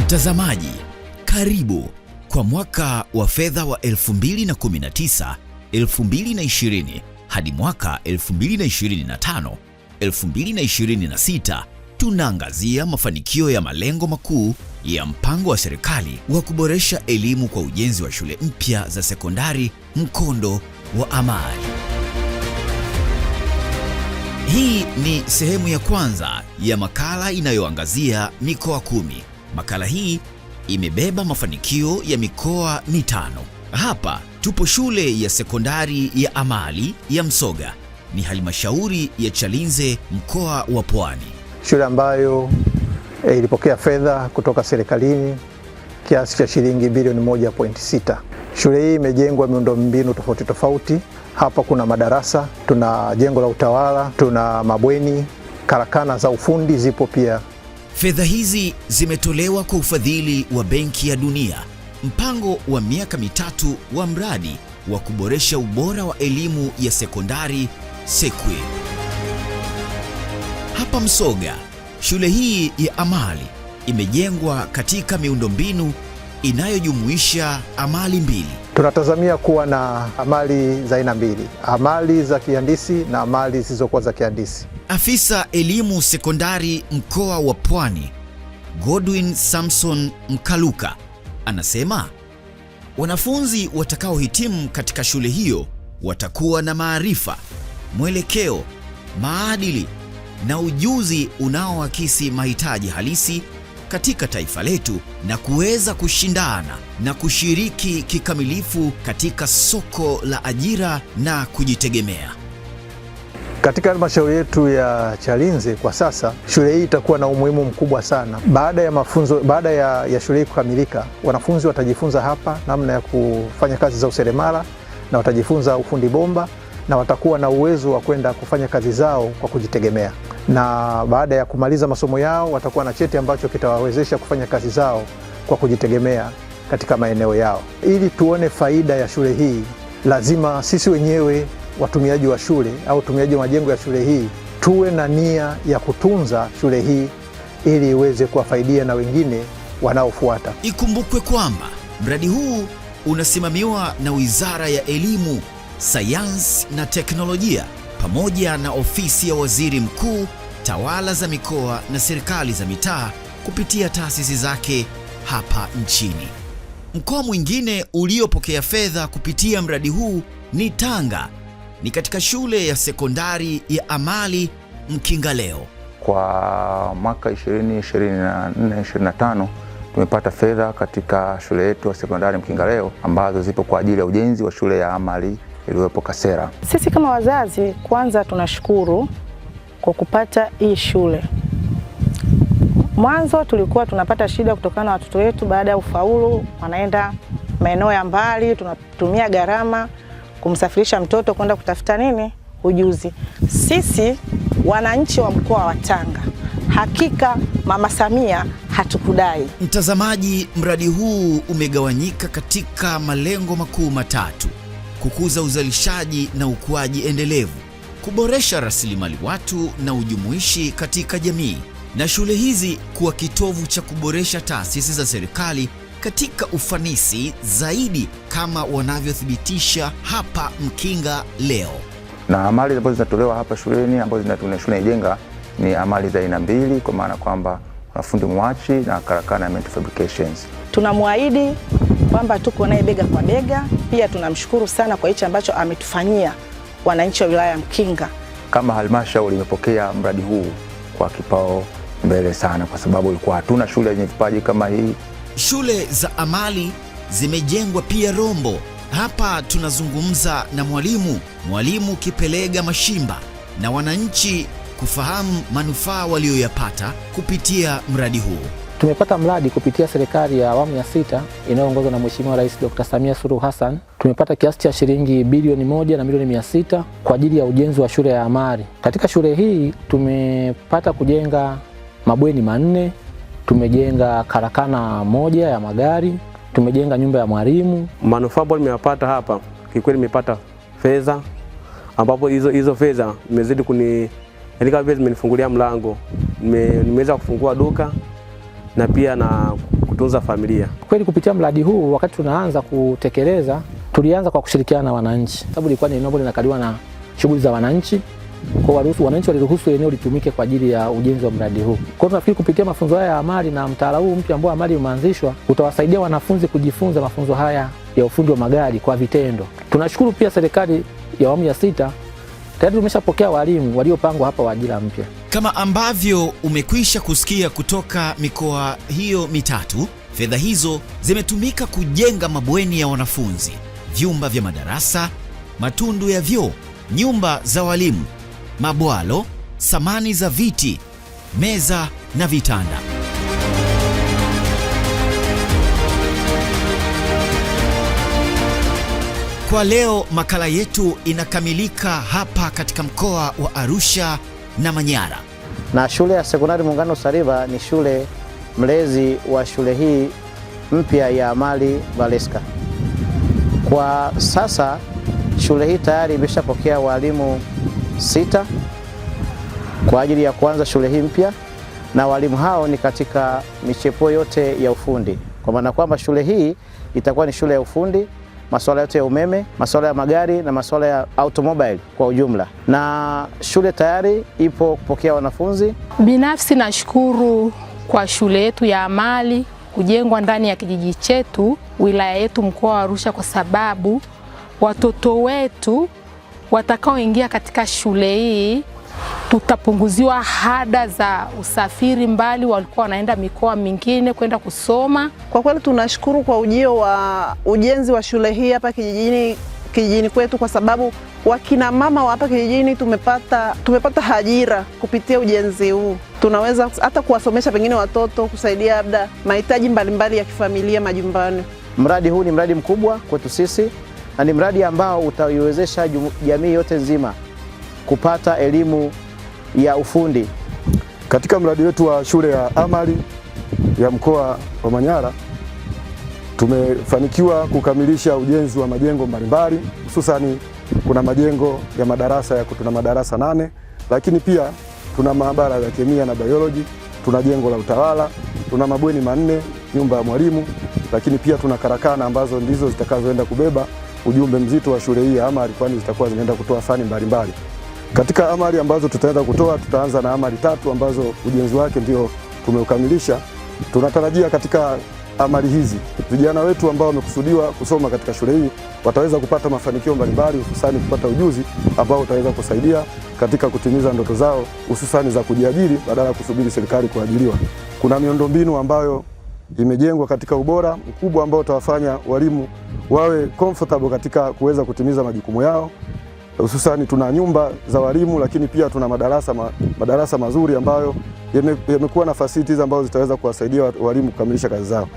Mtazamaji, karibu kwa mwaka wa fedha wa 2019-2020 hadi mwaka 2025-2026. Tunaangazia mafanikio ya malengo makuu ya mpango wa serikali wa kuboresha elimu kwa ujenzi wa shule mpya za sekondari mkondo wa amali. Hii ni sehemu ya kwanza ya makala inayoangazia mikoa 10. Makala hii imebeba mafanikio ya mikoa 5. Hapa tupo shule ya sekondari ya amali ya Msoga, ni halmashauri ya Chalinze, mkoa wa Pwani. Shule ambayo ilipokea fedha kutoka serikalini kiasi cha shilingi bilioni 1.6. Shule hii imejengwa miundombinu tofauti tofauti. Hapa kuna madarasa, tuna jengo la utawala, tuna mabweni, karakana za ufundi zipo pia. Fedha hizi zimetolewa kwa ufadhili wa Benki ya Dunia, mpango wa miaka 3 wa mradi wa kuboresha ubora wa elimu ya sekondari SEQUIP. Hapa Msoga, shule hii ya amali imejengwa katika miundombinu inayojumuisha amali 2. Tunatazamia kuwa na amali za aina 2, amali za kihandisi na amali zisizokuwa za kihandisi. Afisa elimu sekondari mkoa wa Pwani, Godwin Samson Mkaluka, anasema wanafunzi watakaohitimu katika shule hiyo watakuwa na maarifa, mwelekeo, maadili na ujuzi unaoakisi mahitaji halisi katika taifa letu na kuweza kushindana na kushiriki kikamilifu katika soko la ajira na kujitegemea. Katika halmashauri yetu ya Chalinze kwa sasa, shule hii itakuwa na umuhimu mkubwa sana. Baada ya shule hii kukamilika, wanafunzi watajifunza hapa namna ya kufanya kazi za useremala na watajifunza ufundi bomba na watakuwa na uwezo wa kwenda kufanya kazi zao kwa kujitegemea. Na baada ya kumaliza masomo yao watakuwa na cheti ambacho kitawawezesha kufanya kazi zao kwa kujitegemea katika maeneo yao. Ili tuone faida ya shule hii, lazima sisi wenyewe watumiaji wa shule au watumiaji wa majengo ya shule hii tuwe na nia ya kutunza shule hii ili iweze kuwafaidia na wengine wanaofuata. Ikumbukwe kwamba mradi huu unasimamiwa na Wizara ya Elimu, Sayansi na Teknolojia pamoja na Ofisi ya Waziri Mkuu, Tawala za Mikoa na Serikali za Mitaa kupitia taasisi zake hapa nchini. Mkoa mwingine uliopokea fedha kupitia mradi huu ni Tanga, ni katika shule ya sekondari ya amali Mkingaleo. Kwa mwaka 2024-2025 tumepata fedha katika shule yetu ya sekondari Mkingaleo ambazo zipo kwa ajili ya ujenzi wa shule ya amali iliyopo Kasera. Sisi kama wazazi kwanza tunashukuru kwa kupata hii shule. Mwanzo tulikuwa tunapata shida kutokana na watoto wetu baada ya ufaulu wanaenda maeneo ya mbali, tunatumia gharama kumsafirisha mtoto kwenda kutafuta ujuzi. Sisi wananchi wa mkoa wa Tanga, hakika Mama Samia hatukudai. Mtazamaji, mradi huu umegawanyika katika malengo makuu 3: kukuza uzalishaji na ukuaji endelevu, kuboresha rasilimali watu na ujumuishi katika jamii, na shule hizi kuwa kitovu cha kuboresha taasisi za serikali katika ufanisi zaidi, kama wanavyothibitisha hapa Mkinga leo. Na amali ambazo zinatolewa hapa shuleni ambazo shule ijenga ni amali za aina 2, kwa maana kwamba fundi mwachi na karakana ya Metal Fabrications. Tunamwahidi kwamba tuko naye bega kwa bega. Pia tunamshukuru sana kwa hicho ambacho ametufanyia wananchi wa wilaya ya Mkinga. Kama halmashauri imepokea mradi huu kwa kipao mbele sana, kwa sababu ilikuwa hatuna shule yenye vipaji kama hii. Shule za amali zimejengwa pia Rombo. Hapa tunazungumza na mwalimu Kipelega Mashimba na wananchi kufahamu manufaa walioyapata kupitia mradi huu. Tumepata mradi kupitia serikali ya awamu ya 6 inayoongozwa na Mheshimiwa Rais Dr. Samia Suluhu Hassan. Tumepata kiasi cha shilingi bilioni 1 na milioni 600 kwa ajili ya ujenzi wa shule ya amali. Katika shule hii tumepata kujenga mabweni 4, tumejenga karakana 1 ya magari, tumejenga nyumba ya mwalimu. Manufaa ambayo nimeyapata hapa, kikweli nimepata fedha ambapo hizo fedha nimezidi kama vile zimenifungulia mlango. Nimeweza kufungua duka na pia na kutunza familia. Kweli kupitia mradi huu, wakati tunaanza kutekeleza, tulianza kwa kushirikiana na wananchi, sababu ilikuwa ni eneo ambalo linakaliwa na shughuli za wananchi. Kwa wananchi waliruhusu eneo litumike kwa ajili ya ujenzi wa mradi huu. Kwa hiyo tunafikiri kupitia mafunzo haya ya amali na mtaala huu mpya ambao amali umeanzishwa, utawasaidia wanafunzi kujifunza mafunzo haya ya ufundi wa magari kwa vitendo. Tunashukuru pia serikali ya awamu ya 6 tayari tumeshapokea walimu waliopangwa hapa wa ajira mpya. Kama ambavyo umekwisha kusikia kutoka mikoa hiyo mitatu, fedha hizo zimetumika kujenga mabweni ya wanafunzi, vyumba vya madarasa, matundu ya vyoo, nyumba za walimu, mabwalo, samani za viti, meza na vitanda. Kwa leo makala yetu inakamilika hapa katika mkoa wa Arusha na Manyara. Na shule ya sekondari Muungano Sariva ni shule mlezi wa shule hii mpya ya amali Valeska. Kwa sasa shule hii tayari imeshapokea walimu 6 kwa ajili ya kuanza shule hii mpya, na walimu hao ni katika michepuo yote ya ufundi, kwa maana kwamba shule hii itakuwa ni shule ya ufundi, masuala yote ya umeme, masuala ya magari na masuala ya automobile kwa ujumla. Na shule tayari ipo kupokea wanafunzi. Binafsi nashukuru kwa shule yetu ya amali kujengwa ndani ya kijiji chetu, wilaya yetu, mkoa wa Arusha, kwa sababu watoto wetu watakaoingia katika shule hii tutapunguziwa ada za usafiri mbali, walikuwa wanaenda mikoa mingine kwenda kusoma. Kwa kweli tunashukuru kwa ujio wa ujenzi wa shule hii hapa kijijini kwetu, kwa sababu wakina mama wa hapa kijijini tumepata ajira kupitia ujenzi huu. Tunaweza hata kuwasomesha pengine watoto, kusaidia labda mahitaji mbalimbali ya kifamilia majumbani. Mradi huu ni mradi mkubwa kwetu sisi na ni mradi ambao utaiwezesha jamii yote nzima kupata elimu ya ufundi. Katika mradi wetu wa shule ya amali ya mkoa wa Manyara tumefanikiwa kukamilisha ujenzi wa majengo mbalimbali, hususani kuna majengo ya madarasa tuna madarasa 8, lakini pia tuna maabara ya kemia na biology, tuna jengo la utawala, tuna mabweni 4, nyumba ya mwalimu, lakini pia tuna karakana ambazo ndizo zitakazoenda kubeba ujumbe mzito wa shule hii ya amali, kwani zitakuwa zinaenda kutoa fani mbalimbali. Katika amali ambazo tutaenda kutoa, tutaanza na amali 3 ambazo ujenzi wake ndio tumeukamilisha. Tunatarajia katika amali hizi vijana wetu ambao wamekusudiwa kusoma katika shule hii wataweza kupata mafanikio mbalimbali, hususani kupata ujuzi ambao utaweza kusaidia katika kutimiza ndoto zao, hususani za kujiajiri badala ya kusubiri serikali kuajiriwa. Kuna miundombinu ambayo imejengwa katika ubora mkubwa ambao utawafanya walimu wawe comfortable katika kuweza kutimiza majukumu yao. Hususani tuna nyumba za walimu, lakini pia tuna madarasa mazuri ambayo yamekuwa na facilities ambazo zitaweza kuwasaidia walimu kukamilisha kazi zao.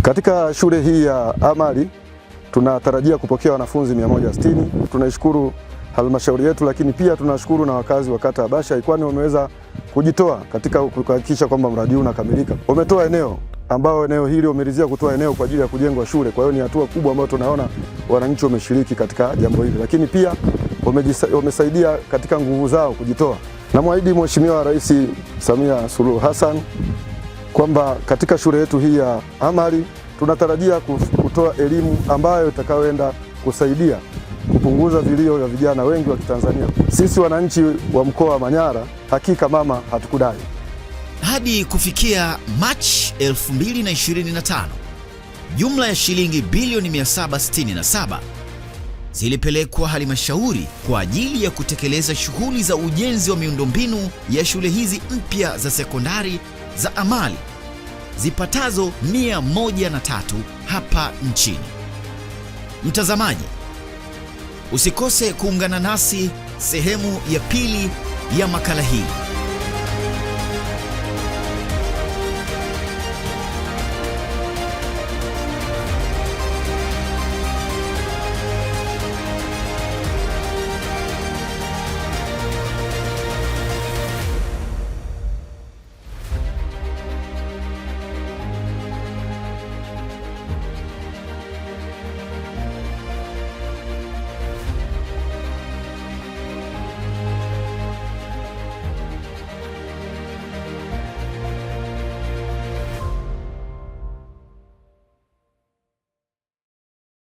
Katika shule hii ya amali tunatarajia kupokea wanafunzi 160. Tunaishukuru halmashauri yetu, lakini pia tunashukuru na wakazi wa kata ya Basha, kwani wameweza kujitoa katika kuhakikisha kwamba mradi huu unakamilika. Wametoa eneo ambao eneo hili wameridhia kutoa eneo kwa ajili ya kujengwa shule. Kwa hiyo ni hatua kubwa ambayo tunaona wananchi wameshiriki katika jambo hili, lakini pia wamesaidia katika nguvu zao kujitoa. Namwahidi Mheshimiwa Rais Samia Suluhu Hassan kwamba katika shule yetu hii ya amali tunatarajia kutoa elimu ambayo itakayoenda kusaidia kupunguza vilio vya vijana wengi wa Kitanzania. Sisi wananchi wa mkoa wa Manyara hakika mama hatukudai. Hadi kufikia Machi 2025, jumla ya shilingi bilioni 767 zilipelekwa halmashauri kwa ajili ya kutekeleza shughuli za ujenzi wa miundombinu ya shule hizi mpya za sekondari za amali zipatazo 103 hapa nchini. Mtazamaji, usikose kuungana nasi sehemu ya pili ya makala hii.